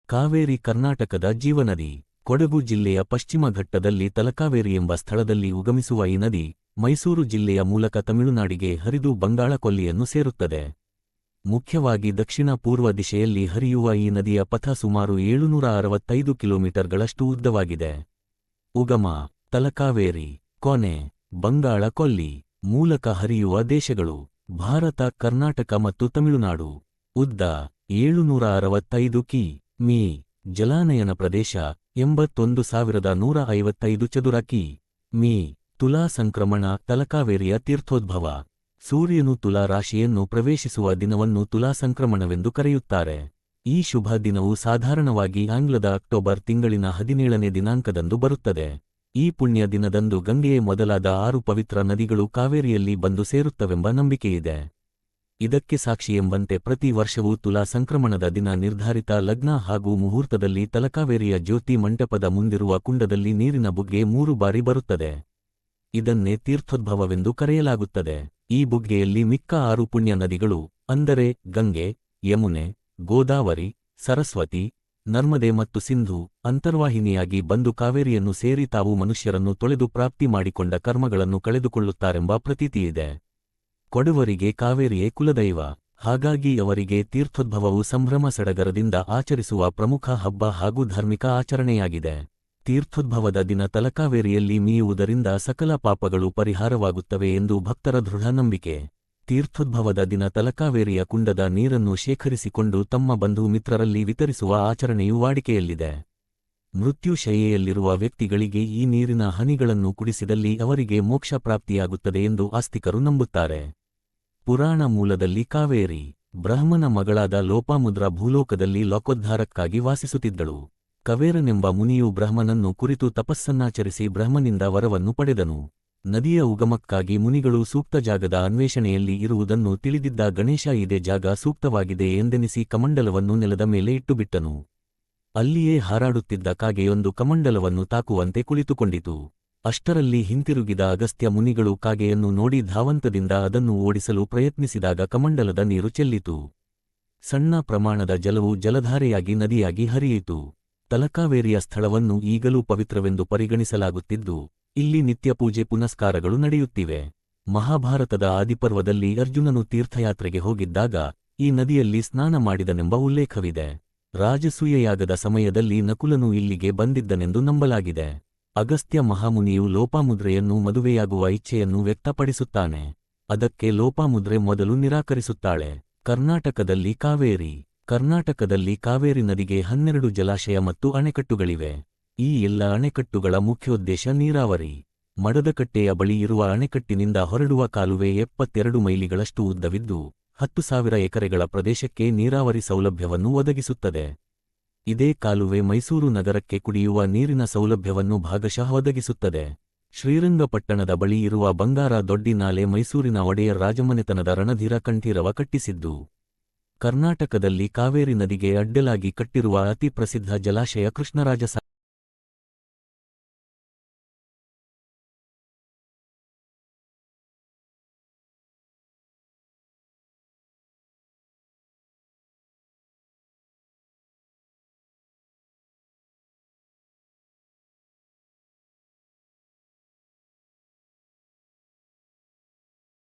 ಕಾವೇರಿ ಕರ್ನಾಟಕದ ಜೀವನದಿ. ಕೊಡಗು ಜಿಲ್ಲೆಯ ಪಶ್ಚಿಮ ಘಟ್ಟದಲ್ಲಿ ತಲಕಾವೇರಿ ಎಂಬ ಸ್ಥಳದಲ್ಲಿ ಉಗಮಿಸುವ ಈ ನದಿ ಮೈಸೂರು ಜಿಲ್ಲೆಯ ಮೂಲಕ ತಮಿಳುನಾಡಿಗೆ ಹರಿದು ಬಂಗಾಳ ಕೊಲ್ಲಿಯನ್ನು ಸೇರುತ್ತದೆ. ಮುಖ್ಯವಾಗಿ ದಕ್ಷಿಣ ಪೂರ್ವ ದಿಶೆಯಲ್ಲಿ ಹರಿಯುವ ಈ ನದಿಯ ಪಥ ಸುಮಾರು 765 ಕಿಲೋಮೀಟರ್ಗಳಷ್ಟು ಉದ್ದವಾಗಿದೆ. ಉಗಮ ತಲಕಾವೇರಿ, ಕೊನೆ ಬಂಗಾಳ ಕೊಲ್ಲಿ. ಮೂಲಕ ಹರಿಯುವ ದೇಶಗಳು ಭಾರತ, ಕರ್ನಾಟಕ ಮತ್ತು ತಮಿಳುನಾಡು. ಉದ್ದ 765 ಕಿ.ಮೀ. ಜಲಾನಯನ ಪ್ರದೇಶ 81,155 ಚದುರ ಕಿ.ಮೀ. ತುಲಾ ಸಂಕ್ರಮಣ ತಲಕಾವೇರಿಯ ತೀರ್ಥೋದ್ಭವ. ಸೂರ್ಯನು ತುಲಾ ರಾಶಿಯನ್ನು ಪ್ರವೇಶಿಸುವ ದಿನವನ್ನು ತುಲಾ ಸಂಕ್ರಮಣವೆಂದು ಕರೆಯುತ್ತಾರೆ. ಈ ಶುಭ ದಿನವು ಸಾಧಾರಣವಾಗಿ ಆಂಗ್ಲದ ಅಕ್ಟೋಬರ್ ತಿಂಗಳಿನ 17ನೇ ದಿನಾಂಕದಂದು ಬರುತ್ತದೆ. ಈ ಪುಣ್ಯ ದಿನದಂದು ಗಂಗೆಯೇ ಮೊದಲಾದ 6 ಪವಿತ್ರ ನದಿಗಳು ಕಾವೇರಿಯಲ್ಲಿ ಬಂದು ಸೇರುತ್ತವೆಂಬ ನಂಬಿಕೆಯಿದೆ. ಇದಕ್ಕೆ ಸಾಕ್ಷಿಯೆಂಬಂತೆ ಪ್ರತಿ ವರ್ಷವೂ ತುಲಾ ಸಂಕ್ರಮಣದ ದಿನ ನಿರ್ಧಾರಿತ ಲಗ್ನ ಹಾಗೂ ಮುಹೂರ್ತದಲ್ಲಿ ತಲಕಾವೇರಿಯ ಜ್ಯೋತಿ ಮಂಟಪದ ಮುಂದಿರುವ ಕುಂಡದಲ್ಲಿ ನೀರಿನ ಬುಗ್ಗೆ 3 ಬಾರಿ ಬರುತ್ತದೆ. ಇದನ್ನೇ ತೀರ್ಥೋದ್ಭವವೆಂದು ಕರೆಯಲಾಗುತ್ತದೆ. ಈ ಬುಗ್ಗೆಯಲ್ಲಿ ಮಿಕ್ಕ 6 ಪುಣ್ಯ ನದಿಗಳು ಅಂದರೆ ಗಂಗೆ, ಯಮುನೆ, ಗೋದಾವರಿ, ಸರಸ್ವತಿ, ನರ್ಮದೆ ಮತ್ತು ಸಿಂಧು ಅಂತರ್ವಾಹಿನಿಯಾಗಿ ಬಂದು ಕಾವೇರಿಯನ್ನು ಸೇರಿ ತಾವು ಮನುಷ್ಯರನ್ನು ತೊಳೆದು ಪ್ರಾಪ್ತಿ ಮಾಡಿಕೊಂಡ ಕರ್ಮಗಳನ್ನು ಕಳೆದುಕೊಳ್ಳುತ್ತಾರೆಂಬ ಪ್ರತೀತಿಯಿದೆ. ಕೊಡವರಿಗೆ ಕಾವೇರಿಯೇ ಕುಲದೈವ. ಹಾಗಾಗಿ ಅವರಿಗೆ ತೀರ್ಥೋದ್ಭವವು ಸಂಭ್ರಮ ಸಡಗರದಿಂದ ಆಚರಿಸುವ ಪ್ರಮುಖ ಹಬ್ಬ ಹಾಗೂ ಧಾರ್ಮಿಕ ಆಚರಣೆಯಾಗಿದೆ. ತೀರ್ಥೋದ್ಭವದ ದಿನ ತಲಕಾವೇರಿಯಲ್ಲಿ ಮೀಯುವುದರಿಂದ ಸಕಲ ಪಾಪಗಳು ಪರಿಹಾರವಾಗುತ್ತವೆ ಎಂದು ಭಕ್ತರ ದೃಢ ನಂಬಿಕೆ. ತೀರ್ಥೋದ್ಭವದ ದಿನ ತಲಕಾವೇರಿಯ ಕುಂಡದ ನೀರನ್ನು ಶೇಖರಿಸಿಕೊಂಡು ತಮ್ಮ ಬಂಧು ಮಿತ್ರರಲ್ಲಿ ವಿತರಿಸುವ ಆಚರಣೆಯು ವಾಡಿಕೆಯಲ್ಲಿದೆ. ಮೃತ್ಯುಶಯ್ಯೆಯಲ್ಲಿರುವ ವ್ಯಕ್ತಿಗಳಿಗೆ ಈ ನೀರಿನ ಹನಿಗಳನ್ನು ಕುಡಿಸಿದಲ್ಲಿ ಅವರಿಗೆ ಮೋಕ್ಷ ಪ್ರಾಪ್ತಿಯಾಗುತ್ತದೆ ಎಂದು ಆಸ್ತಿಕರು ನಂಬುತ್ತಾರೆ. ಪುರಾಣ ಮೂಲದಲ್ಲಿ ಕಾವೇರಿ ಬ್ರಹ್ಮನ ಮಗಳಾದ ಲೋಪಾಮುದ್ರ ಭೂಲೋಕದಲ್ಲಿ ಲೋಕೋದ್ಧಾರಕ್ಕಾಗಿ ವಾಸಿಸುತ್ತಿದ್ದಳು. ಕವೇರನೆಂಬ ಮುನಿಯು ಬ್ರಹ್ಮನನ್ನು ಕುರಿತು ತಪಸ್ಸನ್ನಾಚರಿಸಿ ಬ್ರಹ್ಮನಿಂದ ವರವನ್ನು ಪಡೆದನು. ನದಿಯ ಉಗಮಕ್ಕಾಗಿ ಮುನಿಗಳು ಸೂಕ್ತ ಜಾಗದ ಅನ್ವೇಷಣೆಯಲ್ಲಿ ಇರುವುದನ್ನು ತಿಳಿದಿದ್ದ ಗಣೇಶ ಇದೇ ಜಾಗ ಸೂಕ್ತವಾಗಿದೆ ಎಂದೆನಿಸಿ ಕಮಂಡಲವನ್ನು ನೆಲದ ಮೇಲೆ ಇಟ್ಟುಬಿಟ್ಟನು. ಅಲ್ಲಿಯೇ ಹಾರಾಡುತ್ತಿದ್ದ ಕಾಗೆಯೊಂದು ಕಮಂಡಲವನ್ನು ತಾಕುವಂತೆ ಕುಳಿತುಕೊಂಡಿತು. ಅಷ್ಟರಲ್ಲಿ ಹಿಂತಿರುಗಿದ ಅಗಸ್ತ್ಯ ಮುನಿಗಳು ಕಾಗೆಯನ್ನು ನೋಡಿ ಧಾವಂತದಿಂದ ಅದನ್ನು ಓಡಿಸಲು ಪ್ರಯತ್ನಿಸಿದಾಗ ಕಮಂಡಲದ ನೀರು ಚೆಲ್ಲಿತು. ಸಣ್ಣ ಪ್ರಮಾಣದ ಜಲವು ಜಲಧಾರೆಯಾಗಿ ನದಿಯಾಗಿ ಹರಿಯಿತು. ತಲಕಾವೇರಿಯ ಸ್ಥಳವನ್ನು ಈಗಲೂ ಪವಿತ್ರವೆಂದು ಪರಿಗಣಿಸಲಾಗುತ್ತಿದ್ದು ಇಲ್ಲಿ ನಿತ್ಯ ಪೂಜೆ ಪುನಸ್ಕಾರಗಳು ನಡೆಯುತ್ತಿವೆ. ಮಹಾಭಾರತದ ಆದಿಪರ್ವದಲ್ಲಿ ಅರ್ಜುನನು ತೀರ್ಥಯಾತ್ರೆಗೆ ಹೋಗಿದ್ದಾಗ ಈ ನದಿಯಲ್ಲಿ ಸ್ನಾನ ಮಾಡಿದನೆಂಬ ಉಲ್ಲೇಖವಿದೆ. ರಾಜಸೂಯಯಾಗದ ಸಮಯದಲ್ಲಿ ನಕುಲನು ಇಲ್ಲಿಗೆ ಬಂದಿದ್ದನೆಂದು ನಂಬಲಾಗಿದೆ. ಅಗಸ್ತ್ಯ ಮಹಾಮುನಿಯು ಲೋಪಾಮುದ್ರೆಯನ್ನು ಮದುವೆಯಾಗುವ ಇಚ್ಛೆಯನ್ನು ವ್ಯಕ್ತಪಡಿಸುತ್ತಾನೆ. ಅದಕ್ಕೆ ಲೋಪಾಮುದ್ರೆ ಮೊದಲು ನಿರಾಕರಿಸುತ್ತಾಳೆ. ಕರ್ನಾಟಕದಲ್ಲಿ ಕಾವೇರಿ. ಕರ್ನಾಟಕದಲ್ಲಿ ಕಾವೇರಿ ನದಿಗೆ 12 ಜಲಾಶಯ ಮತ್ತು ಅಣೆಕಟ್ಟುಗಳಿವೆ. ಈ ಎಲ್ಲ ಅಣೆಕಟ್ಟುಗಳ ಮುಖ್ಯೋದ್ದೇಶ ನೀರಾವರಿ. ಮಡದಕಟ್ಟೆಯ ಬಳಿ ಇರುವ ಅಣೆಕಟ್ಟಿನಿಂದ ಹೊರಡುವ ಕಾಲುವೆ 72 ಮೈಲಿಗಳಷ್ಟು ಉದ್ದವಿದ್ದು 10,000 ಎಕರೆಗಳ ಪ್ರದೇಶಕ್ಕೆ ನೀರಾವರಿ ಸೌಲಭ್ಯವನ್ನು ಒದಗಿಸುತ್ತದೆ. ಇದೇ ಕಾಲುವೆ ಮೈಸೂರು ನಗರಕ್ಕೆ ಕುಡಿಯುವ ನೀರಿನ ಸೌಲಭ್ಯವನ್ನು ಭಾಗಶಃ ಒದಗಿಸುತ್ತದೆ. ಶ್ರೀರಂಗಪಟ್ಟಣದ ಬಳಿ ಇರುವ ಬಂಗಾರ ದೊಡ್ಡಿ ನಾಲೆ ಮೈಸೂರಿನ ಒಡೆಯರ್ ರಾಜಮನೆತನದ ರಣಧೀರ ಕಂಠೀರವ ಕಟ್ಟಿಸಿದ್ದು. ಕರ್ನಾಟಕದಲ್ಲಿ ಕಾವೇರಿ ನದಿಗೆ ಅಡ್ಡಲಾಗಿ ಕಟ್ಟಿರುವ ಅತಿ ಪ್ರಸಿದ್ಧ ಜಲಾಶಯ ಕೃಷ್ಣರಾಜ